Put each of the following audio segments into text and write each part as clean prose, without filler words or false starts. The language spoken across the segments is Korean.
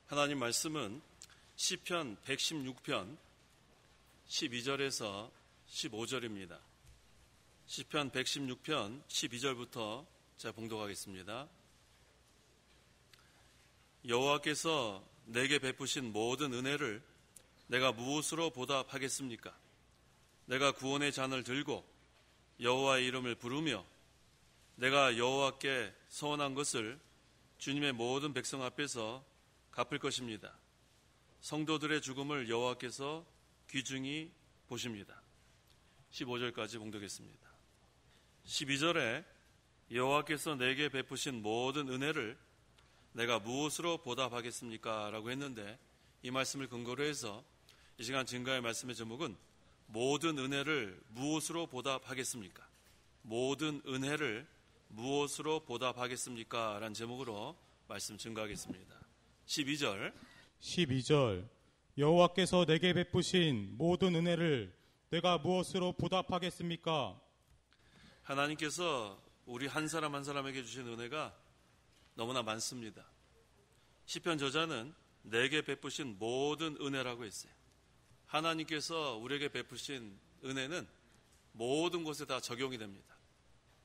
하나님 말씀은 시편 116편 12절에서 15절입니다. 시편 116편 12절부터 제가 봉독하겠습니다. 여호와께서 내게 베푸신 모든 은혜를 내가 무엇으로 보답하겠습니까? 내가 구원의 잔을 들고 여호와의 이름을 부르며 내가 여호와께 서원한 것을 주님의 모든 백성 앞에서 갚을 것입니다. 성도들의 죽음을 여호와께서 귀중히 보십니다. 15절까지 봉독했습니다. 12절에 여호와께서 내게 베푸신 모든 은혜를 내가 무엇으로 보답하겠습니까? 라고 했는데 이 말씀을 근거로 해서 이 시간 증거의 말씀의 제목은 모든 은혜를 무엇으로 보답하겠습니까? 모든 은혜를 무엇으로 보답하겠습니까? 라는 제목으로 말씀 증거하겠습니다. 12절 여호와께서 내게 베푸신 모든 은혜를 내가 무엇으로 보답하겠습니까? 하나님께서 우리 한 사람 한 사람에게 주신 은혜가 너무나 많습니다. 시편 저자는 내게 베푸신 모든 은혜라고 했어요. 하나님께서 우리에게 베푸신 은혜는 모든 곳에 다 적용이 됩니다.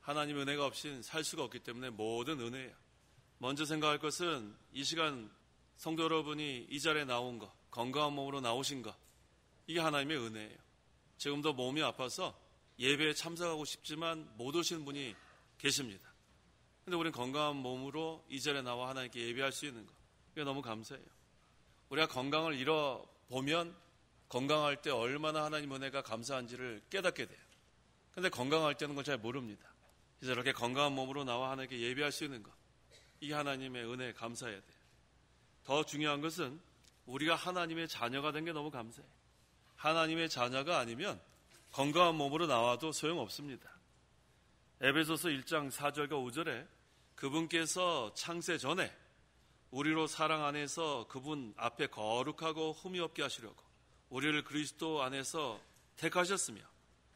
하나님 은혜가 없이는 살 수가 없기 때문에 모든 은혜예요. 먼저 생각할 것은 이 시간 성도 여러분이 이 자리에 나온 것, 건강한 몸으로 나오신 것, 이게 하나님의 은혜예요. 지금도 몸이 아파서 예배에 참석하고 싶지만 못 오시는 분이 계십니다. 그런데 우리는 건강한 몸으로 이 자리에 나와 하나님께 예배할 수 있는 것, 이게 너무 감사해요. 우리가 건강을 잃어보면 건강할 때 얼마나 하나님 은혜가 감사한지를 깨닫게 돼요. 그런데 건강할 때는 걸 잘 모릅니다. 그래서 이렇게 건강한 몸으로 나와 하나님께 예배할 수 있는 것, 이게 하나님의 은혜에 감사해야 돼요. 더 중요한 것은 우리가 하나님의 자녀가 된 게 너무 감사해요. 하나님의 자녀가 아니면 건강한 몸으로 나와도 소용없습니다. 에베소서 1장 4절과 5절에 그분께서 창세 전에 우리로 사랑 안에서 그분 앞에 거룩하고 흠이 없게 하시려고 우리를 그리스도 안에서 택하셨으며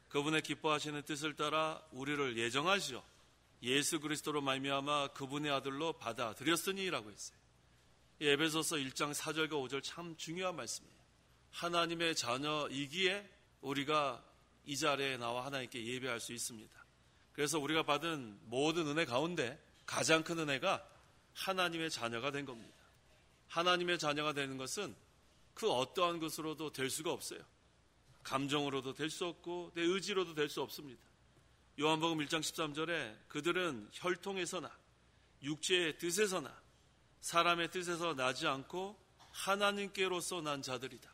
그분의 기뻐하시는 뜻을 따라 우리를 예정하시어 예수 그리스도로 말미암아 그분의 아들로 받아들였으니라고 했어요. 이 에베소서 1장 4절과 5절 참 중요한 말씀이에요. 하나님의 자녀이기에 우리가 이 자리에 나와 하나님께 예배할 수 있습니다. 그래서 우리가 받은 모든 은혜 가운데 가장 큰 은혜가 하나님의 자녀가 된 겁니다. 하나님의 자녀가 되는 것은 그 어떠한 것으로도 될 수가 없어요. 감정으로도 될 수 없고 내 의지로도 될 수 없습니다. 요한복음 1장 13절에 그들은 혈통에서나 육체의 뜻에서나 사람의 뜻에서 나지 않고 하나님께로서 난 자들이다.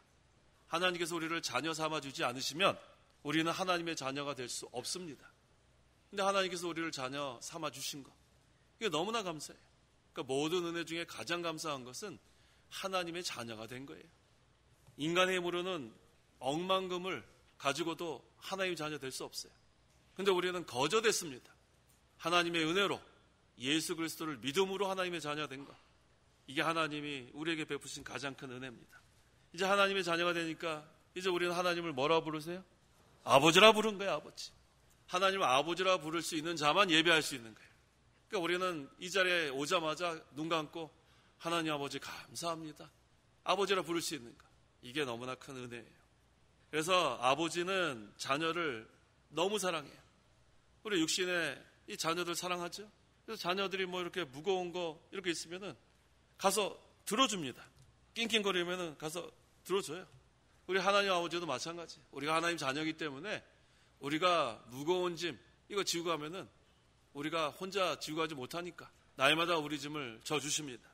하나님께서 우리를 자녀 삼아주지 않으시면 우리는 하나님의 자녀가 될 수 없습니다. 근데 하나님께서 우리를 자녀 삼아주신 것, 이게 너무나 감사해요. 그러니까 모든 은혜 중에 가장 감사한 것은 하나님의 자녀가 된 거예요. 인간의 힘으로는 억만금을 가지고도 하나님의 자녀 될 수 없어요. 근데 우리는 거저됐습니다. 하나님의 은혜로 예수 그리스도를 믿음으로 하나님의 자녀가 된 것, 이게 하나님이 우리에게 베푸신 가장 큰 은혜입니다. 이제 하나님의 자녀가 되니까 이제 우리는 하나님을 뭐라 부르세요? 아버지라 부른 거예요. 아버지. 하나님을 아버지라 부를 수 있는 자만 예배할 수 있는 거예요. 그러니까 우리는 이 자리에 오자마자 눈 감고 하나님 아버지 감사합니다, 아버지라 부를 수 있는 것, 이게 너무나 큰 은혜예요. 그래서 아버지는 자녀를 너무 사랑해요. 우리 육신의 이 자녀들 사랑하죠. 그래서 자녀들이 뭐 이렇게 무거운 거 이렇게 있으면은 가서 들어줍니다. 낑낑거리면은 가서 들어줘요. 우리 하나님 아버지도 마찬가지. 우리가 하나님 자녀이기 때문에 우리가 무거운 짐 이거 지고 가면은 우리가 혼자 지고 가지 못하니까 날마다 우리 짐을 져주십니다.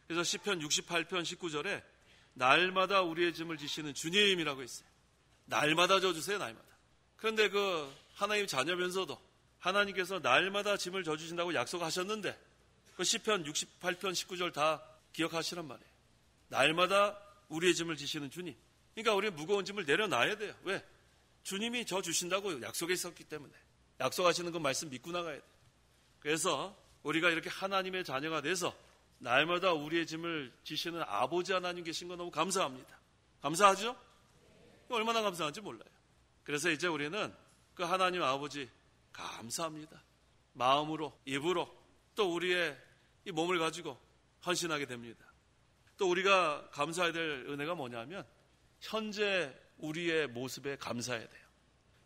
그래서 시편 68편 19절에 날마다 우리의 짐을 지시는 주님이라고 했어요. 날마다 져주세요. 날마다. 그런데 그 하나님 자녀면서도 하나님께서 날마다 짐을 져주신다고 약속하셨는데 그 시편 68편 19절 다 기억하시란 말이에요. 날마다 우리의 짐을 지시는 주님. 그러니까 우리 무거운 짐을 내려놔야 돼요. 왜? 주님이 져주신다고 약속했었기 때문에. 약속하시는 그 말씀 믿고 나가야 돼요. 그래서 우리가 이렇게 하나님의 자녀가 돼서 날마다 우리의 짐을 지시는 아버지 하나님 계신 거 너무 감사합니다. 감사하죠? 얼마나 감사한지 몰라요. 그래서 이제 우리는 그 하나님 아버지 감사합니다. 마음으로, 입으로 또 우리의 이 몸을 가지고 헌신하게 됩니다. 또 우리가 감사해야 될 은혜가 뭐냐면 현재 우리의 모습에 감사해야 돼요.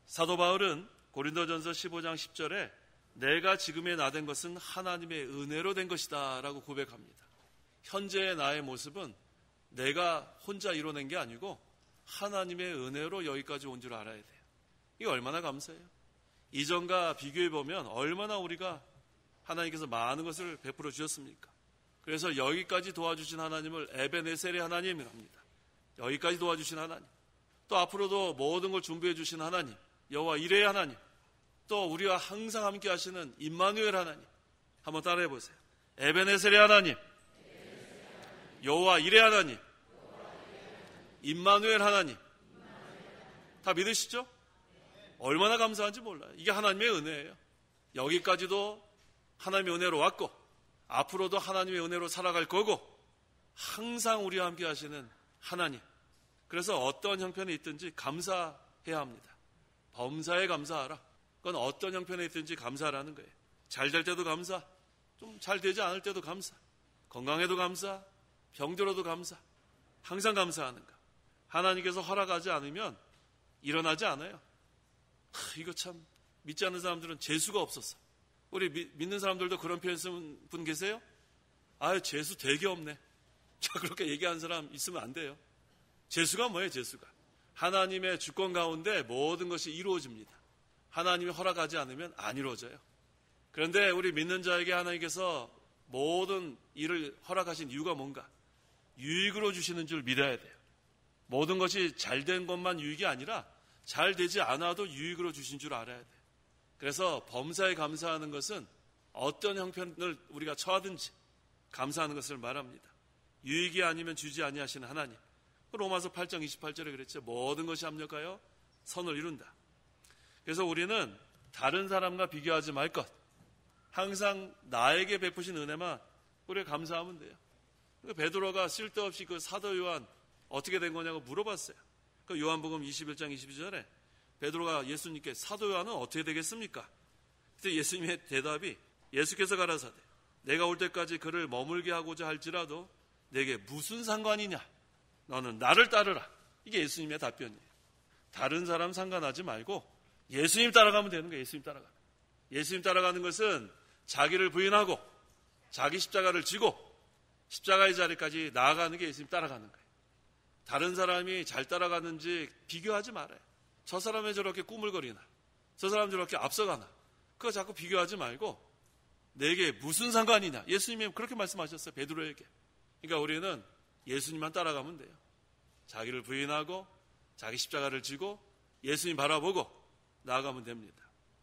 사도 바울은 고린도전서 15장 10절에 내가 지금의 나 된 것은 하나님의 은혜로 된 것이다 라고 고백합니다. 현재의 나의 모습은 내가 혼자 이뤄낸 게 아니고 하나님의 은혜로 여기까지 온 줄 알아야 돼요. 이게 얼마나 감사해요. 이전과 비교해 보면 얼마나 우리가 하나님께서 많은 것을 베풀어 주셨습니까? 그래서 여기까지 도와주신 하나님을 에베네셀의 하나님이라고 합니다. 여기까지 도와주신 하나님, 또 앞으로도 모든 걸 준비해 주신 하나님, 여호와 이레의 하나님, 또 우리와 항상 함께 하시는 임마누엘 하나님. 한번 따라해 보세요. 에베네셀의 하나님, 여호와 이레 하나님, 임마누엘 하나님. 다 믿으시죠? 얼마나 감사한지 몰라요. 이게 하나님의 은혜예요. 여기까지도 하나님의 은혜로 왔고 앞으로도 하나님의 은혜로 살아갈 거고 항상 우리와 함께 하시는 하나님. 그래서 어떤 형편에 있든지 감사해야 합니다. 범사에 감사하라. 그건 어떤 형편에 있든지 감사하라는 거예요. 잘 될 때도 감사, 좀 잘 되지 않을 때도 감사, 건강해도 감사, 병들어도 감사, 항상 감사하는 거. 하나님께서 허락하지 않으면 일어나지 않아요. 이거 참 믿지 않는 사람들은 재수가 없었어. 우리 믿는 사람들도 그런 표현 쓰는 분 계세요? 아유, 재수 되게 없네. 자, 그렇게 얘기하는 사람 있으면 안 돼요. 재수가 뭐예요, 재수가? 하나님의 주권 가운데 모든 것이 이루어집니다. 하나님이 허락하지 않으면 안 이루어져요. 그런데 우리 믿는 자에게 하나님께서 모든 일을 허락하신 이유가 뭔가? 유익으로 주시는 줄 믿어야 돼요. 모든 것이 잘된 것만 유익이 아니라 잘 되지 않아도 유익으로 주신 줄 알아야 돼요. 그래서 범사에 감사하는 것은 어떤 형편을 우리가 처하든지 감사하는 것을 말합니다. 유익이 아니면 주지 아니하시는 하나님. 로마서 8장 28절에 그랬죠. 모든 것이 합력하여 선을 이룬다. 그래서 우리는 다른 사람과 비교하지 말 것. 항상 나에게 베푸신 은혜만 우리가 감사하면 돼요. 베드로가 쓸데없이 그 사도 요한 어떻게 된 거냐고 물어봤어요. 그 요한복음 21장 22절에 베드로가 예수님께 사도 요한은 어떻게 되겠습니까? 그때 예수님의 대답이 예수께서 가라사대 내가 올 때까지 그를 머물게 하고자 할지라도 내게 무슨 상관이냐? 너는 나를 따르라. 이게 예수님의 답변이에요. 다른 사람 상관하지 말고 예수님 따라가면 되는 거예요. 예수님 따라가면. 예수님 따라가는 것은 자기를 부인하고 자기 십자가를 지고 십자가의 자리까지 나아가는 게 예수님 따라가는 거예요. 다른 사람이 잘 따라가는지 비교하지 말아요. 저 사람이 저렇게 꾸물거리나 저 사람 저렇게 앞서가나 그거 자꾸 비교하지 말고 내게 무슨 상관이냐. 예수님이 그렇게 말씀하셨어요. 베드로에게. 그러니까 우리는 예수님만 따라가면 돼요. 자기를 부인하고 자기 십자가를 지고 예수님 바라보고 나아가면 됩니다.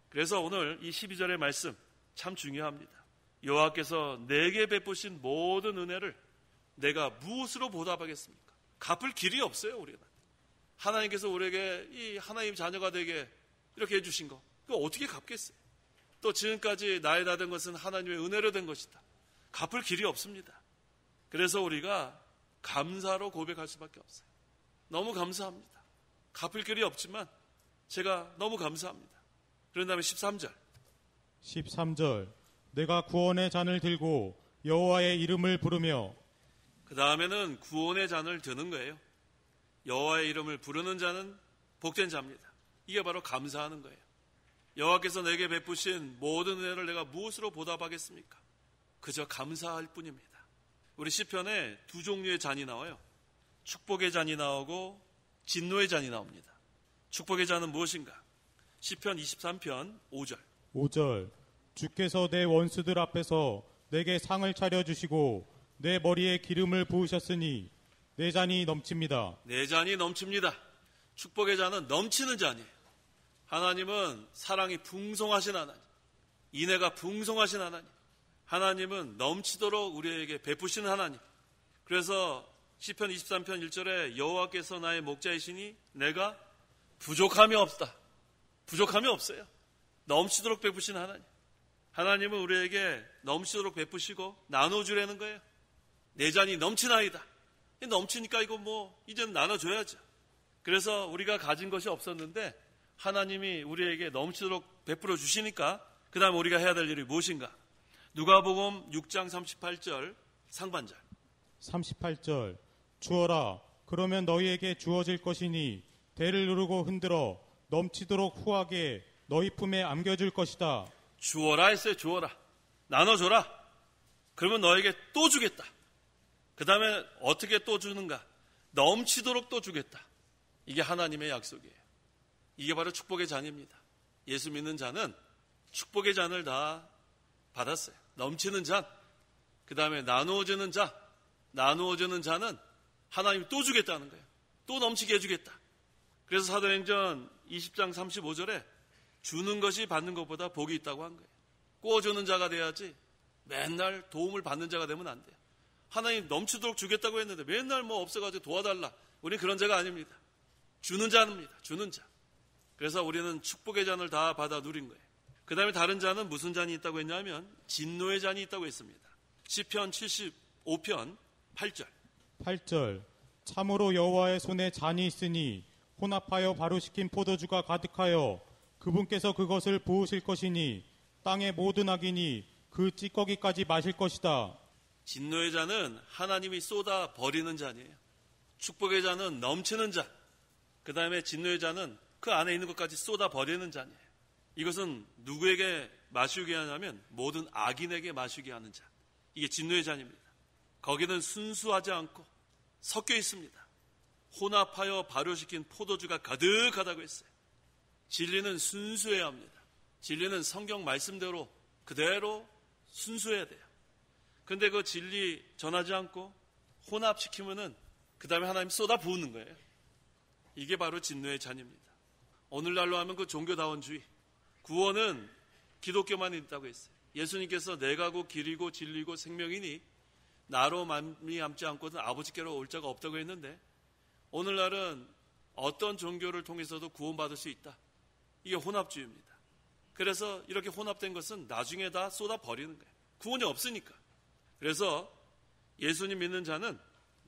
그래서 오늘 이 12절의 말씀 참 중요합니다. 여호와께서 내게 베푸신 모든 은혜를 내가 무엇으로 보답하겠습니까? 갚을 길이 없어요. 우리는 하나님께서 우리에게 이 하나님 자녀가 되게 이렇게 해주신 거 그거 어떻게 갚겠어요? 또 지금까지 나의 나 된 것은 하나님의 은혜로 된 것이다. 갚을 길이 없습니다. 그래서 우리가 감사로 고백할 수밖에 없어요. 너무 감사합니다. 갚을 길이 없지만 제가 너무 감사합니다. 그런 다음에 13절 내가 구원의 잔을 들고 여호와의 이름을 부르며 그 다음에는 구원의 잔을 드는 거예요. 여호와의 이름을 부르는 자는 복된 자입니다. 이게 바로 감사하는 거예요. 여호와께서 내게 베푸신 모든 은혜를 내가 무엇으로 보답하겠습니까? 그저 감사할 뿐입니다. 우리 시편에 두 종류의 잔이 나와요. 축복의 잔이 나오고 진노의 잔이 나옵니다. 축복의 잔은 무엇인가? 시편 23편 5절 주께서 내 원수들 앞에서 내게 상을 차려주시고 내 머리에 기름을 부으셨으니 내 잔이 넘칩니다. 내 잔이 넘칩니다. 축복의 잔은 넘치는 잔이에요. 하나님은 사랑이 풍성하신 하나님, 인애가 풍성하신 하나님, 하나님은 넘치도록 우리에게 베푸시는 하나님. 그래서 시편 23편 1절에 여호와께서 나의 목자이시니 내가 부족함이 없다. 부족함이 없어요. 넘치도록 베푸시는 하나님. 하나님은 우리에게 넘치도록 베푸시고 나눠주려는 거예요. 내 잔이 넘치나이다. 넘치니까 이거 이제는 나눠줘야죠. 그래서 우리가 가진 것이 없었는데 하나님이 우리에게 넘치도록 베풀어 주시니까 그 다음 우리가 해야 될 일이 무엇인가? 누가복음 6장 38절 상반절 38절 주어라 그러면 너희에게 주어질 것이니 대를 누르고 흔들어 넘치도록 후하게 너희 품에 안겨줄 것이다. 주어라 했어요. 주어라. 나눠줘라. 그러면 너에게 또 주겠다. 그 다음에 어떻게 또 주는가? 넘치도록 또 주겠다. 이게 하나님의 약속이에요. 이게 바로 축복의 잔입니다. 예수 믿는 자는 축복의 잔을 다 받았어요. 넘치는 잔, 그 다음에 나누어주는 자, 나누어주는 자는 하나님이 또 주겠다는 거예요. 또 넘치게 해주겠다. 그래서 사도행전 20장 35절에 주는 것이 받는 것보다 복이 있다고 한 거예요. 꾸어주는 자가 돼야지 맨날 도움을 받는 자가 되면 안 돼요. 하나님 넘치도록 주겠다고 했는데 맨날 뭐 없어가지고 도와달라. 우리는 그런 자가 아닙니다. 주는 자입니다. 주는 자. 그래서 우리는 축복의 잔을 다 받아 누린 거예요. 그 다음에 다른 잔은 무슨 잔이 있다고 했냐면 진노의 잔이 있다고 했습니다. 시편 75편 8절 8절 참으로 여호와의 손에 잔이 있으니 혼합하여 바로 식힌 포도주가 가득하여 그분께서 그것을 부으실 것이니 땅의 모든 악인이 그 찌꺼기까지 마실 것이다. 진노의 잔은 하나님이 쏟아 버리는 잔이에요. 축복의 잔은 넘치는 잔. 그 다음에 진노의 잔은 그 안에 있는 것까지 쏟아 버리는 잔이에요. 이것은 누구에게 마시게 하냐면 모든 악인에게 마시게 하는 잔. 이게 진노의 잔입니다. 거기는 순수하지 않고 섞여 있습니다. 혼합하여 발효시킨 포도주가 가득하다고 했어요. 진리는 순수해야 합니다. 진리는 성경 말씀대로 그대로 순수해야 돼요. 근데 그 진리 전하지 않고 혼합시키면은 그 다음에 하나님 쏟아 부으는 거예요. 이게 바로 진노의 잔입니다. 오늘날로 하면 그 종교다원주의. 구원은 기독교만 있다고 했어요. 예수님께서 내가 곧 길이고 진리고 생명이니 나로 말미암지 않고는 아버지께로 올 자가 없다고 했는데 오늘날은 어떤 종교를 통해서도 구원받을 수 있다. 이게 혼합주의입니다. 그래서 이렇게 혼합된 것은 나중에 다 쏟아 버리는 거예요. 구원이 없으니까. 그래서 예수님 믿는 자는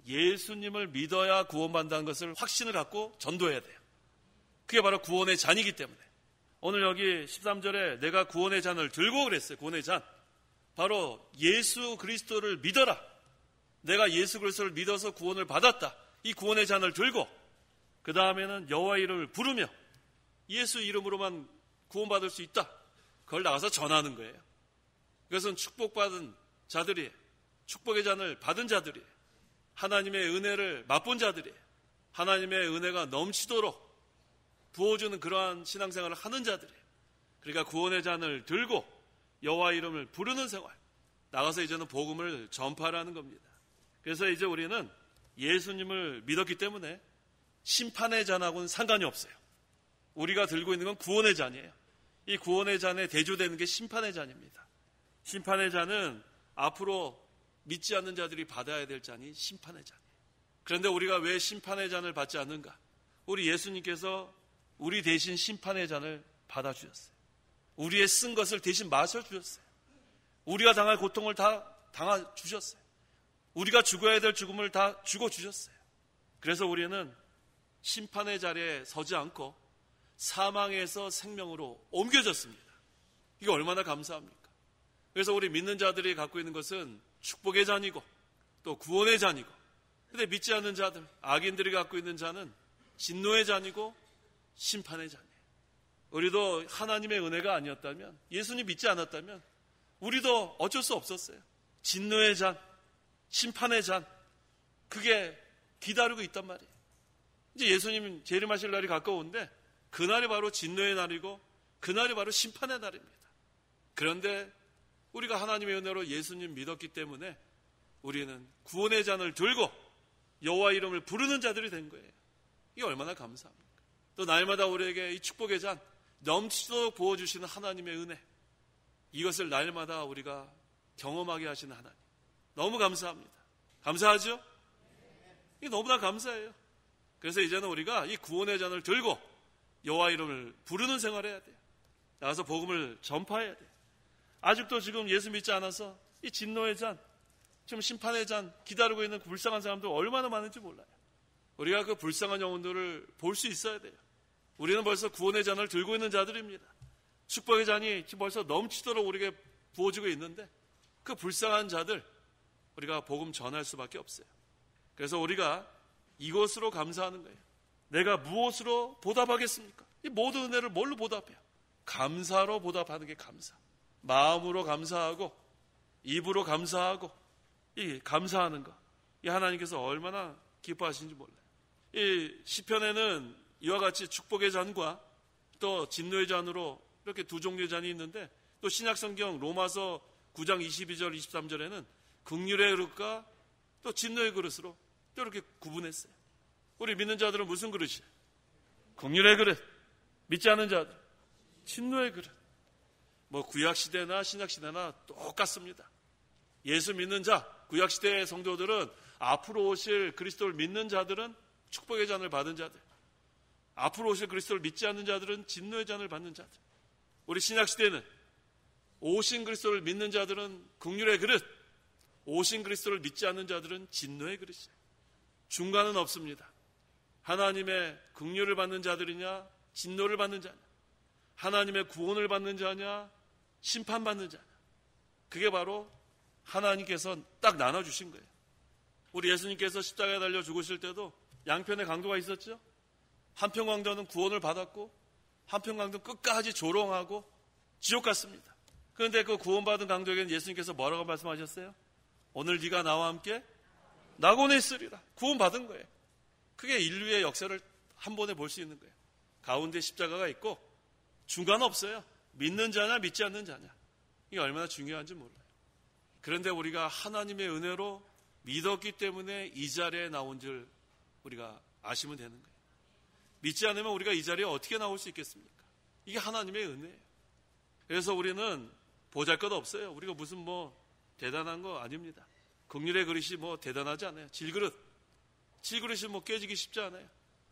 예수님을 믿어야 구원받는다는 것을 확신을 갖고 전도해야 돼요. 그게 바로 구원의 잔이기 때문에. 오늘 여기 13절에 내가 구원의 잔을 들고 그랬어요. 구원의 잔. 바로 예수 그리스도를 믿어라. 내가 예수 그리스도를 믿어서 구원을 받았다. 이 구원의 잔을 들고 그 다음에는 여호와 이름을 부르며 예수 이름으로만 구원받을 수 있다. 그걸 나가서 전하는 거예요. 이것은 축복받은 자들이에요. 축복의 잔을 받은 자들이에요. 하나님의 은혜를 맛본 자들이에요. 하나님의 은혜가 넘치도록 부어주는 그러한 신앙생활을 하는 자들이에요. 그러니까 구원의 잔을 들고 여호와 이름을 부르는 생활. 나가서 이제는 복음을 전파하는 겁니다. 그래서 이제 우리는 예수님을 믿었기 때문에 심판의 잔하고는 상관이 없어요. 우리가 들고 있는 건 구원의 잔이에요. 이 구원의 잔에 대조되는 게 심판의 잔입니다. 심판의 잔은 앞으로 믿지 않는 자들이 받아야 될 잔이 심판의 잔이에요. 그런데 우리가 왜 심판의 잔을 받지 않는가? 우리 예수님께서 우리 대신 심판의 잔을 받아주셨어요. 우리의 쓴 것을 대신 마셔주셨어요. 우리가 당할 고통을 다 당해주셨어요. 우리가 죽어야 될 죽음을 다 죽어주셨어요. 그래서 우리는 심판의 자리에 서지 않고 사망에서 생명으로 옮겨졌습니다. 이게 얼마나 감사합니까? 그래서 우리 믿는 자들이 갖고 있는 것은 축복의 잔이고 또 구원의 잔이고, 근데 믿지 않는 자들, 악인들이 갖고 있는 잔은 진노의 잔이고 심판의 잔이에요. 우리도 하나님의 은혜가 아니었다면, 예수님 믿지 않았다면 우리도 어쩔 수 없었어요. 진노의 잔, 심판의 잔, 그게 기다리고 있단 말이에요. 이제 예수님 재림하실 날이 가까운데 그날이 바로 진노의 날이고 그날이 바로 심판의 날입니다. 그런데 우리가 하나님의 은혜로 예수님 믿었기 때문에 우리는 구원의 잔을 들고 여호와 이름을 부르는 자들이 된 거예요. 이게 얼마나 감사합니까? 또 날마다 우리에게 이 축복의 잔 넘치도록 부어주시는 하나님의 은혜, 이것을 날마다 우리가 경험하게 하시는 하나님, 너무 감사합니다. 감사하죠? 이게 너무나 감사해요. 그래서 이제는 우리가 이 구원의 잔을 들고 여호와 이름을 부르는 생활을 해야 돼요. 나가서 복음을 전파해야 돼요. 아직도 지금 예수 믿지 않아서 이 진노의 잔, 지금 심판의 잔 기다리고 있는 불쌍한 사람들 얼마나 많은지 몰라요. 우리가 그 불쌍한 영혼들을 볼 수 있어야 돼요. 우리는 벌써 구원의 잔을 들고 있는 자들입니다. 축복의 잔이 지금 벌써 넘치도록 우리에게 부어지고 있는데 그 불쌍한 자들, 우리가 복음 전할 수밖에 없어요. 그래서 우리가 이것으로 감사하는 거예요. 내가 무엇으로 보답하겠습니까? 이 모든 은혜를 뭘로 보답해요? 감사로 보답하는 게 감사. 마음으로 감사하고 입으로 감사하고 이 감사하는 거. 이 하나님께서 얼마나 기뻐하시는지 몰라요. 이 시편에는 이와 같이 축복의 잔과 또 진노의 잔으로 이렇게 두 종류의 잔이 있는데 또 신약성경 로마서 9장 22절 23절에는 긍휼의 그릇과 또 진노의 그릇으로 또 이렇게 구분했어요. 우리 믿는 자들은 무슨 그릇이에요? 긍휼의 그릇. 믿지 않는 자들 진노의 그릇. 뭐 구약시대나 신약시대나 똑같습니다. 예수 믿는 자, 구약시대의 성도들은 앞으로 오실 그리스도를 믿는 자들은 축복의 잔을 받은 자들, 앞으로 오실 그리스도를 믿지 않는 자들은 진노의 잔을 받는 자들. 우리 신약시대는 오신 그리스도를 믿는 자들은 긍휼의 그릇, 오신 그리스도를 믿지 않는 자들은 진노의 그릇이에요. 중간은 없습니다. 하나님의 긍휼을 받는 자들이냐 진노를 받는 자냐, 하나님의 구원을 받는 자냐 심판받는 자냐. 그게 바로 하나님께서 딱 나눠주신 거예요. 우리 예수님께서 십자가에 달려 죽으실 때도 양편의 강도가 있었죠. 한편 강도는 구원을 받았고 한편 강도는 끝까지 조롱하고 지옥 갔습니다. 그런데 그 구원받은 강도에게는 예수님께서 뭐라고 말씀하셨어요? 오늘 네가 나와 함께 낙원에 있으리라. 구원받은 거예요. 그게 인류의 역사를 한 번에 볼 수 있는 거예요. 가운데 십자가가 있고 중간 없어요. 믿는 자냐 믿지 않는 자냐. 이게 얼마나 중요한지 몰라요. 그런데 우리가 하나님의 은혜로 믿었기 때문에 이 자리에 나온 줄 우리가 아시면 되는 거예요. 믿지 않으면 우리가 이 자리에 어떻게 나올 수 있겠습니까? 이게 하나님의 은혜예요. 그래서 우리는 보잘것 없어요. 우리가 무슨 뭐 대단한 거 아닙니다. 긍휼의 그릇이 뭐 대단하지 않아요. 질그릇이 뭐 깨지기 쉽지 않아요.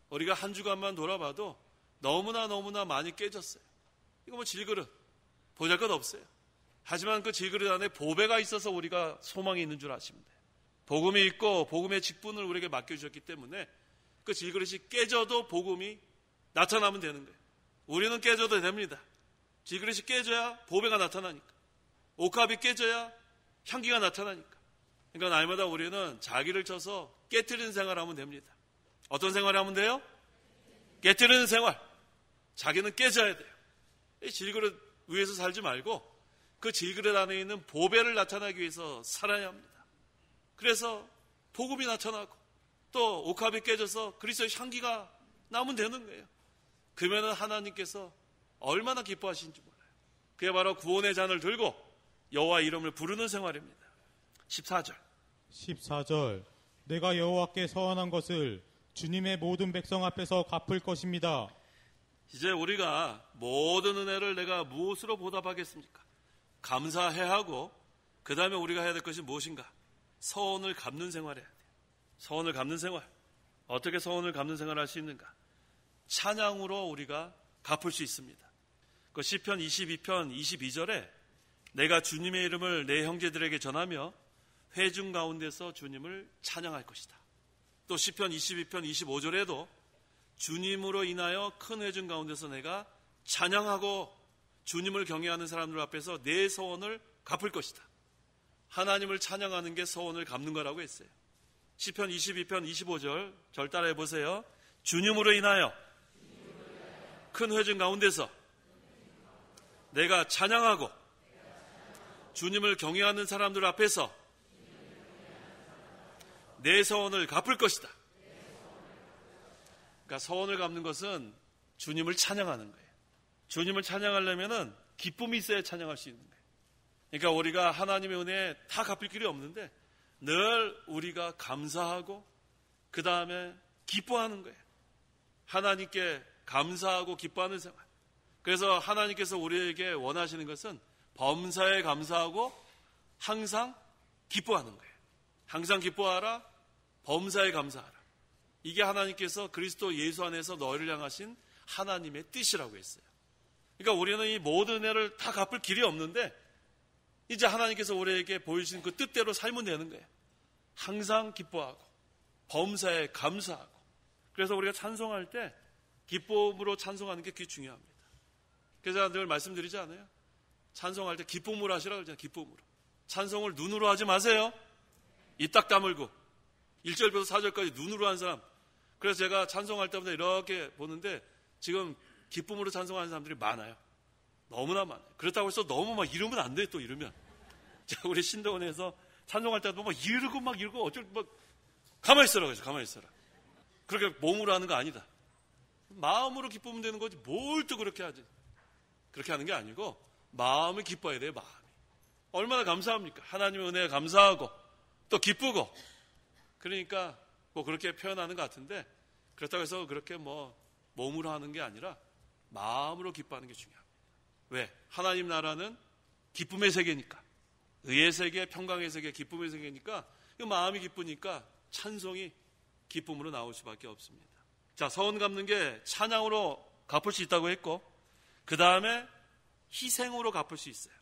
우리가 한 주간만 돌아봐도 너무나 많이 깨졌어요. 이거 뭐 질그릇 보잘것 없어요. 하지만 그 질그릇 안에 보배가 있어서 우리가 소망이 있는 줄 아시면 돼요. 복음이 있고 복음의 직분을 우리에게 맡겨주셨기 때문에 그 질그릇이 깨져도 복음이 나타나면 되는 거예요. 우리는 깨져도 됩니다. 질그릇이 깨져야 보배가 나타나니까. 옥합이 깨져야 향기가 나타나니까. 그러니까 날마다 우리는 자기를 쳐서 깨트리는 생활을 하면 됩니다. 어떤 생활을 하면 돼요? 깨트리는 생활. 자기는 깨져야 돼요. 이 질그릇 위에서 살지 말고 그 질그릇 안에 있는 보배를 나타나기 위해서 살아야 합니다. 그래서 복음이 나타나고 또 옥합이 깨져서 그리스도의 향기가 나면 되는 거예요. 그러면 하나님께서 얼마나 기뻐하시는지 몰라요. 그게 바로 구원의 잔을 들고 여호와 이름을 부르는 생활입니다. 14절 내가 여호와께 서원한 것을 주님의 모든 백성 앞에서 갚을 것입니다. 이제 우리가 모든 은혜를 내가 무엇으로 보답하겠습니까? 감사해야 하고 그 다음에 우리가 해야 될 것이 무엇인가? 서원을 갚는 생활을 해야 돼요. 서원을 갚는 생활. 어떻게 서원을 갚는 생활을 할 수 있는가? 찬양으로 우리가 갚을 수 있습니다. 그 시편 22편 22절에 내가 주님의 이름을 내 형제들에게 전하며 회중 가운데서 주님을 찬양할 것이다. 또 시편 22편 25절에도 주님으로 인하여 큰 회중 가운데서 내가 찬양하고 주님을 경외하는 사람들 앞에서 내 서원을 갚을 것이다. 하나님을 찬양하는 게 서원을 갚는 거라고 했어요. 시편 22편 25절 절 따라해 보세요. 주님으로 인하여 큰 회중 가운데서 내가 찬양하고 주님을 경외하는 사람들 앞에서 내 서원을 갚을 것이다. 그러니까 서원을 갚는 것은 주님을 찬양하는 거예요. 주님을 찬양하려면은 기쁨이 있어야 찬양할 수 있는 거예요. 그러니까 우리가 하나님의 은혜에 다 갚을 길이 없는데 늘 우리가 감사하고 그 다음에 기뻐하는 거예요. 하나님께 감사하고 기뻐하는 생활. 그래서 하나님께서 우리에게 원하시는 것은 범사에 감사하고 항상 기뻐하는 거예요. 항상 기뻐하라, 범사에 감사하라. 이게 하나님께서 그리스도 예수 안에서 너희를 향하신 하나님의 뜻이라고 했어요. 그러니까 우리는 이 모든 은혜를 다 갚을 길이 없는데 이제 하나님께서 우리에게 보여주신 그 뜻대로 살면 되는 거예요. 항상 기뻐하고 범사에 감사하고. 그래서 우리가 찬송할 때 기쁨으로 찬송하는 게 그게 중요합니다. 그래서 제가 늘 말씀드리지 않아요? 찬송할 때 기쁨으로 하시라고 그러잖아요. 기쁨으로. 찬송을 눈으로 하지 마세요. 입 딱 다물고 1절부터 4절까지 눈으로 한 사람. 그래서 제가 찬송할 때마다 이렇게 보는데 지금 기쁨으로 찬송하는 사람들이 많아요. 너무나 많아요. 그렇다고 해서 너무 막 이러면 안 돼. 또 이러면. 자, 우리 신도원에서 찬송할 때도 막 이러고 어쩔 막 가만히 있어라 그래서 가만히 있어라. 그렇게 몸으로 하는 거 아니다. 마음으로 기쁘면 되는 거지 뭘 또 그렇게 하지. 그렇게 하는 게 아니고 마음이 기뻐야 돼요. 마음이. 얼마나 감사합니까? 하나님의 은혜에 감사하고 또 기쁘고. 그러니까 뭐 그렇게 표현하는 것 같은데 그렇다고 해서 그렇게 뭐 몸으로 하는 게 아니라 마음으로 기뻐하는 게 중요합니다. 왜? 하나님 나라는 기쁨의 세계니까. 의의 세계, 평강의 세계, 기쁨의 세계니까 그 마음이 기쁘니까 찬송이 기쁨으로 나올 수밖에 없습니다. 자, 서원 갚는 게 찬양으로 갚을 수 있다고 했고 그 다음에 희생으로 갚을 수 있어요.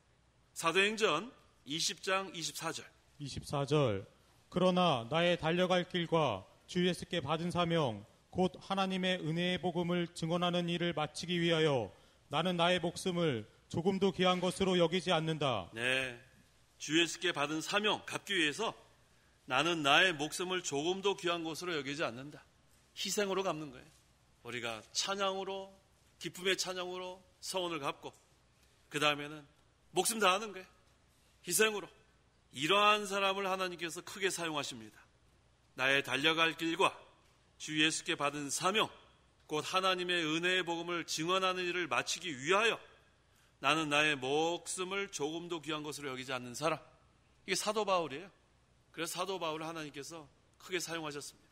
사도행전 20장 24절 24절 그러나 나의 달려갈 길과 주 예수께 받은 사명 곧 하나님의 은혜의 복음을 증언하는 일을 마치기 위하여 나는 나의 목숨을 조금도 귀한 것으로 여기지 않는다. 네, 주 예수께 받은 사명 갚기 위해서 나는 나의 목숨을 조금도 귀한 것으로 여기지 않는다. 희생으로 갚는 거예요. 우리가 찬양으로 기쁨의 찬양으로 서원을 갚고 그 다음에는 목숨 다하는 거예요. 희생으로. 이러한 사람을 하나님께서 크게 사용하십니다. 나의 달려갈 길과 주 예수께 받은 사명 곧 하나님의 은혜의 복음을 증언하는 일을 마치기 위하여 나는 나의 목숨을 조금도 귀한 것으로 여기지 않는 사람. 이게 사도 바울이에요. 그래서 사도 바울을 하나님께서 크게 사용하셨습니다.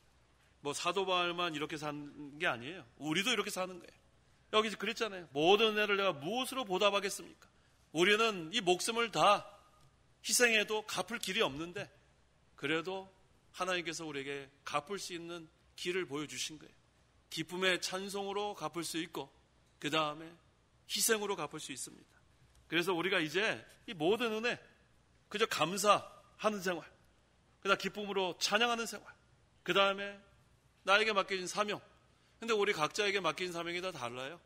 뭐 사도 바울만 이렇게 사는 게 아니에요. 우리도 이렇게 사는 거예요. 여기 그랬잖아요. 모든 은혜를 내가 무엇으로 보답하겠습니까? 우리는 이 목숨을 다 희생해도 갚을 길이 없는데 그래도 하나님께서 우리에게 갚을 수 있는 길을 보여주신 거예요. 기쁨의 찬송으로 갚을 수 있고 그 다음에 희생으로 갚을 수 있습니다. 그래서 우리가 이제 이 모든 은혜 그저 감사하는 생활, 그 다음 기쁨으로 찬양하는 생활, 그 다음에 나에게 맡겨진 사명. 근데 우리 각자에게 맡겨진 사명이 다 달라요.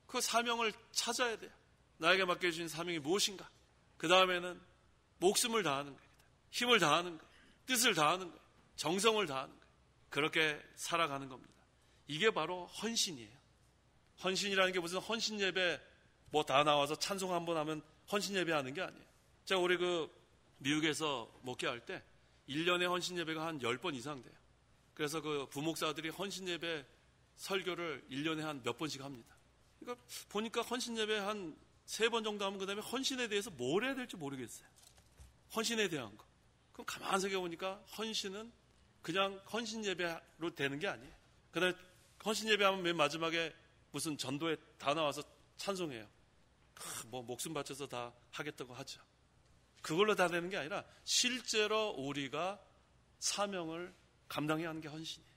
그 사명을 찾아야 돼요. 나에게 맡겨진 사명이 무엇인가? 그 다음에는 목숨을 다하는 거예요. 힘을 다하는 거예요. 뜻을 다하는 거예요. 정성을 다하는 거예요. 그렇게 살아가는 겁니다. 이게 바로 헌신이에요. 헌신이라는 게 무슨 헌신 예배 뭐 다 나와서 찬송 한번 하면 헌신 예배 하는 게 아니에요. 제가 우리 미국에서 목회할 때 1년에 헌신 예배가 한 10번 이상 돼요. 그래서 부목사들이 헌신 예배 설교를 1년에 한 몇 번씩 합니다. 그러니까 보니까 헌신 예배 한 3번 정도 하면 그 다음에 헌신에 대해서 뭘 해야 될지 모르겠어요. 헌신에 대한 거. 그럼 가만히 생각해보니까 헌신은 그냥 헌신 예배로 되는 게 아니에요. 그 다음에 헌신 예배하면 맨 마지막에 무슨 전도에 다 나와서 찬송해요. 뭐 목숨 바쳐서 다 하겠다고 하죠. 그걸로 다 되는 게 아니라 실제로 우리가 사명을 감당해야 하는 게 헌신이에요.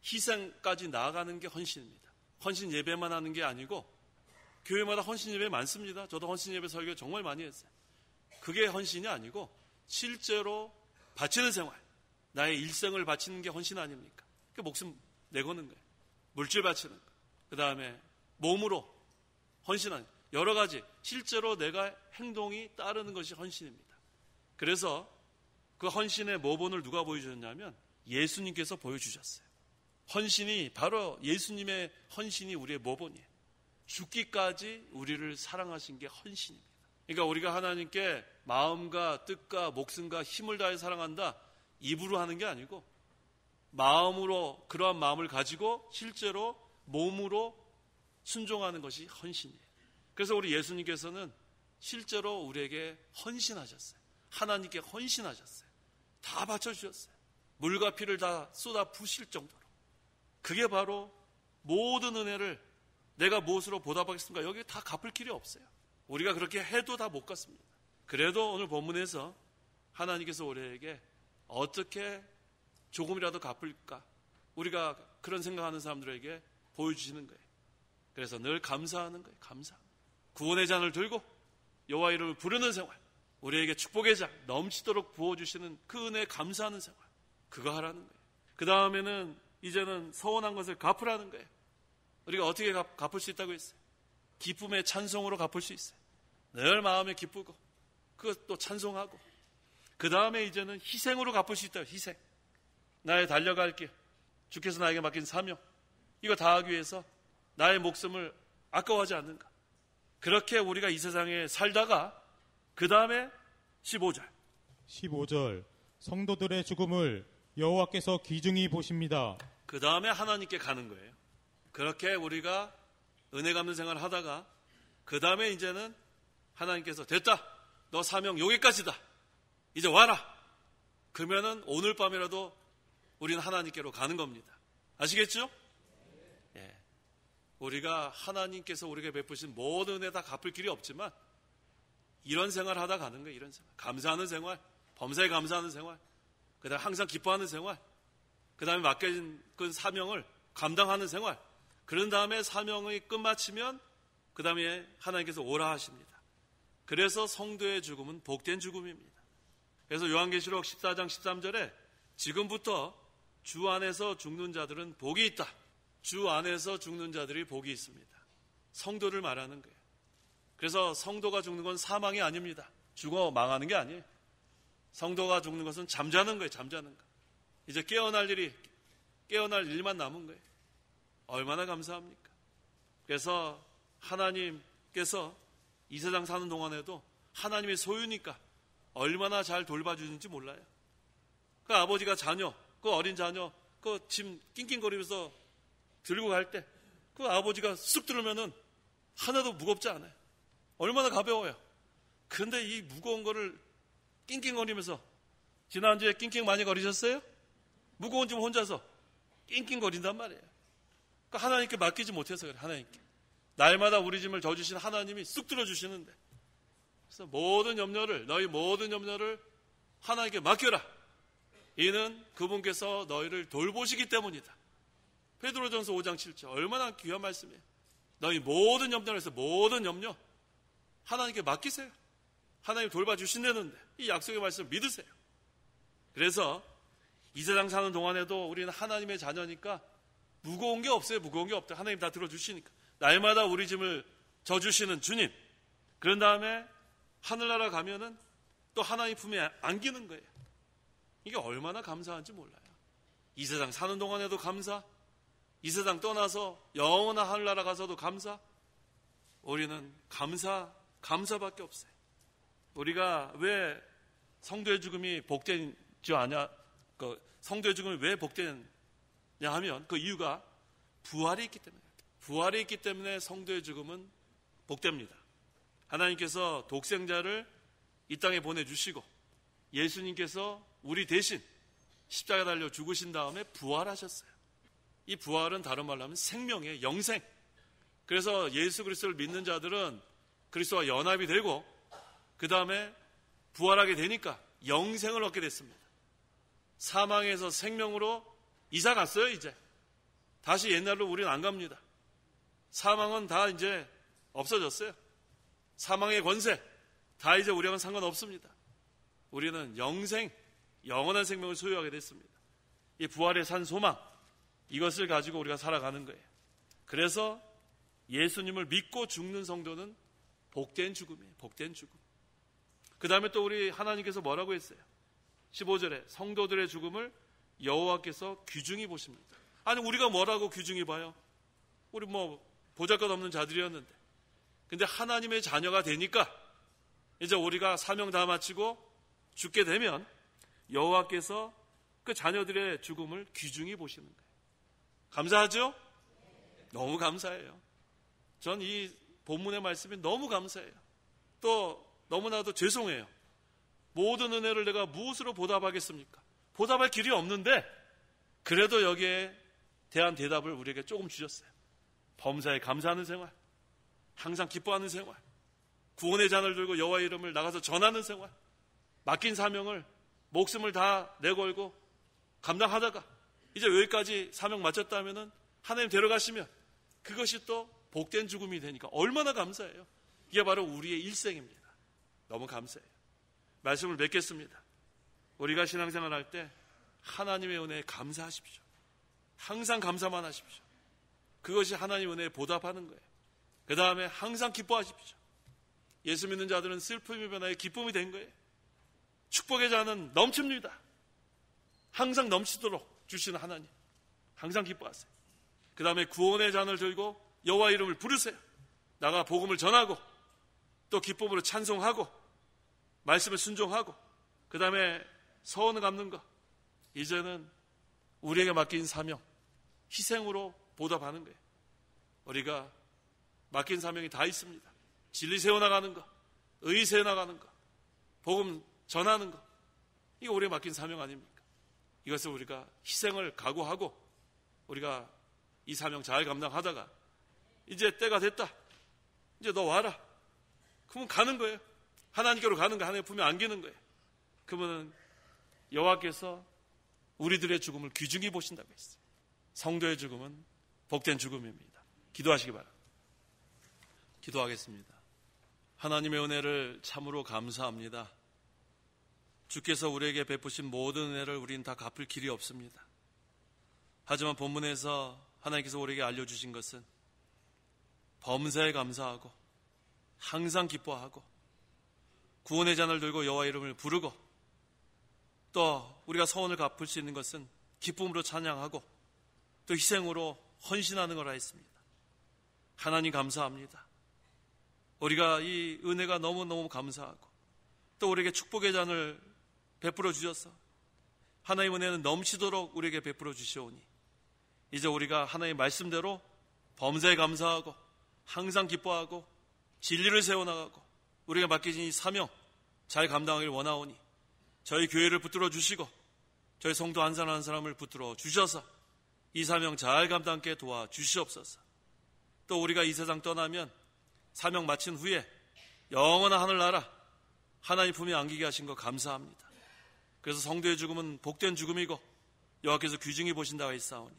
희생까지 나아가는 게 헌신입니다. 헌신 예배만 하는 게 아니고 교회마다 헌신 예배 많습니다. 저도 헌신 예배 설교 정말 많이 했어요. 그게 헌신이 아니고 실제로 바치는 생활, 나의 일생을 바치는 게 헌신 아닙니까? 그 목숨 내거는 거예요. 물질 바치는 거. 그 다음에 몸으로 헌신하는 여러 가지 실제로 내가 행동이 따르는 것이 헌신입니다. 그래서 그 헌신의 모본을 누가 보여주셨냐면 예수님께서 보여주셨어요. 헌신이 바로 예수님의 헌신이 우리의 모본이에요. 죽기까지 우리를 사랑하신 게 헌신입니다. 그러니까 우리가 하나님께 마음과 뜻과 목숨과 힘을 다해 사랑한다 입으로 하는 게 아니고 마음으로 그러한 마음을 가지고 실제로 몸으로 순종하는 것이 헌신이에요. 그래서 우리 예수님께서는 실제로 우리에게 헌신하셨어요. 하나님께 헌신하셨어요. 다 바쳐주셨어요. 물과 피를 다 쏟아 부으실 정도로. 그게 바로 모든 은혜를 내가 무엇으로 보답하겠습니까? 여기 다 갚을 길이 없어요. 우리가 그렇게 해도 다 못 갚습니다. 그래도 오늘 본문에서 하나님께서 우리에게 어떻게 조금이라도 갚을까? 우리가 그런 생각하는 사람들에게 보여주시는 거예요. 그래서 늘 감사하는 거예요. 감사. 구원의 잔을 들고 여호와 이름을 부르는 생활. 우리에게 축복의 잔 넘치도록 부어주시는 그 은혜에 감사하는 생활. 그거 하라는 거예요. 그 다음에는 이제는 서원한 것을 갚으라는 거예요. 우리가 어떻게 갚을 수 있다고 했어요? 기쁨의 찬송으로 갚을 수 있어요. 늘 마음에 기쁘고 그것도 찬송하고 그 다음에 이제는 희생으로 갚을 수 있다. 희생. 나의 달려갈 길, 주께서 나에게 맡긴 사명, 이거 다하기 위해서 나의 목숨을 아까워하지 않는가. 그렇게 우리가 이 세상에 살다가 그 다음에 15절 성도들의 죽음을 여호와께서 귀중히 보십니다. 그 다음에 하나님께 가는 거예요. 그렇게 우리가 은혜 갚는 생활을 하다가 그 다음에 이제는 하나님께서 됐다, 너 사명 여기까지다, 이제 와라. 그러면은 오늘 밤이라도 우리는 하나님께로 가는 겁니다. 아시겠죠? 예. 우리가 하나님께서 우리에게 베푸신 모든 은혜 다 갚을 길이 없지만 이런 생활을 하다 가는 거예요. 이런 생활, 감사하는 생활, 범사에 감사하는 생활, 그 다음에 항상 기뻐하는 생활, 그 다음에 맡겨진 그 사명을 감당하는 생활, 그런 다음에 사명이 끝마치면 그 다음에 하나님께서 오라 하십니다. 그래서 성도의 죽음은 복된 죽음입니다. 그래서 요한계시록 14장 13절에 지금부터 주 안에서 죽는 자들은 복이 있다. 주 안에서 죽는 자들이 복이 있습니다. 성도를 말하는 거예요. 그래서 성도가 죽는 건 사망이 아닙니다. 죽어 망하는 게 아니에요. 성도가 죽는 것은 잠자는 거예요. 잠자는 거. 이제 깨어날 일만 남은 거예요. 얼마나 감사합니까? 그래서 하나님께서 이 세상 사는 동안에도 하나님의 소유니까 얼마나 잘 돌봐주는지 몰라요. 그 아버지가 자녀, 그 어린 자녀, 그 짐 낑낑거리면서 들고 갈 때 그 아버지가 쑥 들으면은 하나도 무겁지 않아요. 얼마나 가벼워요. 그런데 이 무거운 거를 낑낑거리면서, 지난주에 낑낑 많이 거리셨어요? 무거운 짐 혼자서 낑낑거린단 말이에요. 그러니까 하나님께 맡기지 못해서 그래. 하나님께 날마다 우리 짐을 져주신 하나님이 쑥 들어주시는데, 그래서 너희 모든 염려를 하나님께 맡겨라. 이는 그분께서 너희를 돌보시기 때문이다. 베드로전서 5장 7절, 얼마나 귀한 말씀이에요. 너희 모든 염려를 해서 모든 염려 하나님께 맡기세요. 하나님 돌봐주신다는데 이 약속의 말씀을 믿으세요. 그래서 이 세상 사는 동안에도 우리는 하나님의 자녀니까 무거운 게 없어요. 무거운 게 없다. 하나님 다 들어주시니까. 날마다 우리 짐을 져주시는 주님. 그런 다음에 하늘나라 가면은 또 하나님 품에 안기는 거예요. 이게 얼마나 감사한지 몰라요. 이 세상 사는 동안에도 감사, 이 세상 떠나서 영원한 하늘나라 가서도 감사. 우리는 감사밖에 없어요. 우리가 왜 성도의 죽음이 복되지 않냐, 성도의 죽음이 왜 복되냐 하면 그 이유가 부활이 있기 때문이에요. 부활이 있기 때문에 성도의 죽음은 복됩니다. 하나님께서 독생자를 이 땅에 보내주시고 예수님께서 우리 대신 십자가에 달려 죽으신 다음에 부활하셨어요. 이 부활은 다른 말로 하면 생명의 영생. 그래서 예수 그리스도를 믿는 자들은 그리스도와 연합이 되고 그 다음에 부활하게 되니까 영생을 얻게 됐습니다. 사망에서 생명으로 이사 갔어요. 이제 다시 옛날로 우리는 안 갑니다. 사망은 다 이제 없어졌어요. 사망의 권세 다 이제 우리하고는 상관없습니다. 우리는 영생, 영원한 생명을 소유하게 됐습니다. 이 부활의 산 소망, 이것을 가지고 우리가 살아가는 거예요. 그래서 예수님을 믿고 죽는 성도는 복된 죽음이에요. 복된 죽음. 그 다음에 또 우리 하나님께서 뭐라고 했어요? 15절에 성도들의 죽음을 여호와께서 귀중히 보십니다. 아니 우리가 뭐라고 귀중히 봐요? 우리 보잘것없는 자들이었는데, 근데 하나님의 자녀가 되니까 이제 우리가 사명 다 마치고 죽게 되면 여호와께서 그 자녀들의 죽음을 귀중히 보시는 거예요. 감사하죠? 너무 감사해요. 전 이 본문의 말씀이 너무 감사해요. 또 너무나도 죄송해요. 모든 은혜를 내가 무엇으로 보답하겠습니까? 보답할 길이 없는데 그래도 여기에 대한 대답을 우리에게 조금 주셨어요. 범사에 감사하는 생활, 항상 기뻐하는 생활, 구원의 잔을 들고 여호와의 이름을 나가서 전하는 생활, 맡긴 사명을 목숨을 다 내걸고 감당하다가 이제 여기까지 사명 마쳤다면은 하나님 데려가시면 그것이 또 복된 죽음이 되니까 얼마나 감사해요. 이게 바로 우리의 일생입니다. 너무 감사해요. 말씀을 맺겠습니다. 우리가 신앙생활 할 때 하나님의 은혜에 감사하십시오. 항상 감사만 하십시오. 그것이 하나님의 은혜에 보답하는 거예요. 그 다음에 항상 기뻐하십시오. 예수 믿는 자들은 슬픔이 변화해 기쁨이 된 거예요. 축복의 잔은 넘칩니다. 항상 넘치도록 주시는 하나님, 항상 기뻐하세요. 그 다음에 구원의 잔을 들고 여호와 이름을 부르세요. 나가 복음을 전하고 또 기쁨으로 찬송하고 말씀을 순종하고 그 다음에 서원을 갚는 것. 이제는 우리에게 맡긴 사명, 희생으로 보답하는 거예요. 우리가 맡긴 사명이 다 있습니다. 진리 세워나가는 것, 의 세워나가는 것, 복음 전하는 것. 이거 우리에게 맡긴 사명 아닙니까? 이것을 우리가 희생을 각오하고 우리가 이 사명 잘 감당하다가 이제 때가 됐다. 이제 너 와라. 그러면 가는 거예요. 하나님께로 가는 거예요. 하나님 품에 안기는 거예요. 그러면 여호와께서 우리들의 죽음을 귀중히 보신다고 했어요. 성도의 죽음은 복된 죽음입니다. 기도하시기 바랍니다. 기도하겠습니다. 하나님의 은혜를 참으로 감사합니다. 주께서 우리에게 베푸신 모든 은혜를 우리는 다 갚을 길이 없습니다. 하지만 본문에서 하나님께서 우리에게 알려주신 것은 범사에 감사하고 항상 기뻐하고 구원의 잔을 들고 여호와 이름을 부르고 또 우리가 서원을 갚을 수 있는 것은 기쁨으로 찬양하고 또 희생으로 헌신하는 거라 했습니다. 하나님 감사합니다. 우리가 이 은혜가 너무너무 감사하고 또 우리에게 축복의 잔을 베풀어 주셔서 하나님의 은혜는 넘치도록 우리에게 베풀어 주시오니 이제 우리가 하나님의 말씀대로 범사에 감사하고 항상 기뻐하고 진리를 세워나가고 우리가 맡겨진 이 사명 잘 감당하길 원하오니 저희 교회를 붙들어 주시고 저희 성도 한 사람 한 사람을 붙들어 주셔서 이 사명 잘 감당하게 도와주시옵소서. 또 우리가 이 세상 떠나면 사명 마친 후에 영원한 하늘나라 하나님 품에 안기게 하신 거 감사합니다. 그래서 성도의 죽음은 복된 죽음이고 여호와께서 귀중히 보신다고 했사오니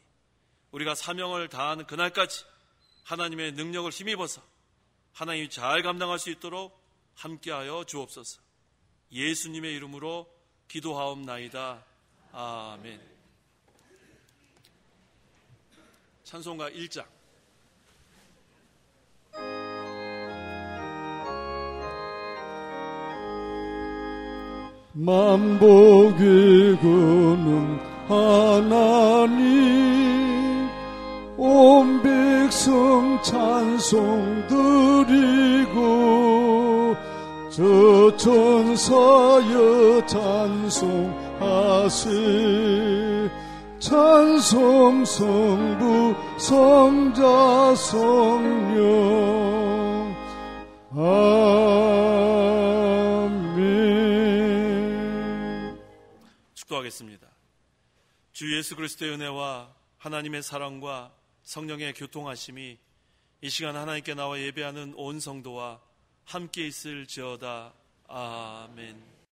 우리가 사명을 다하는 그날까지 하나님의 능력을 힘입어서 하나님이 잘 감당할 수 있도록 함께하여 주옵소서. 예수님의 이름으로 기도하옵나이다. 아멘. 찬송가 1장. 만복의 근원 하나님 온 백성 찬송 드리고 저 천사여 찬송하세 찬송 성부 성자 성령 아멘. 축도하겠습니다. 주 예수 그리스도의 은혜와 하나님의 사랑과 성령의 교통하심이 이 시간 하나님께 나와 예배하는 온 성도와 함께 있을지어다. 아멘.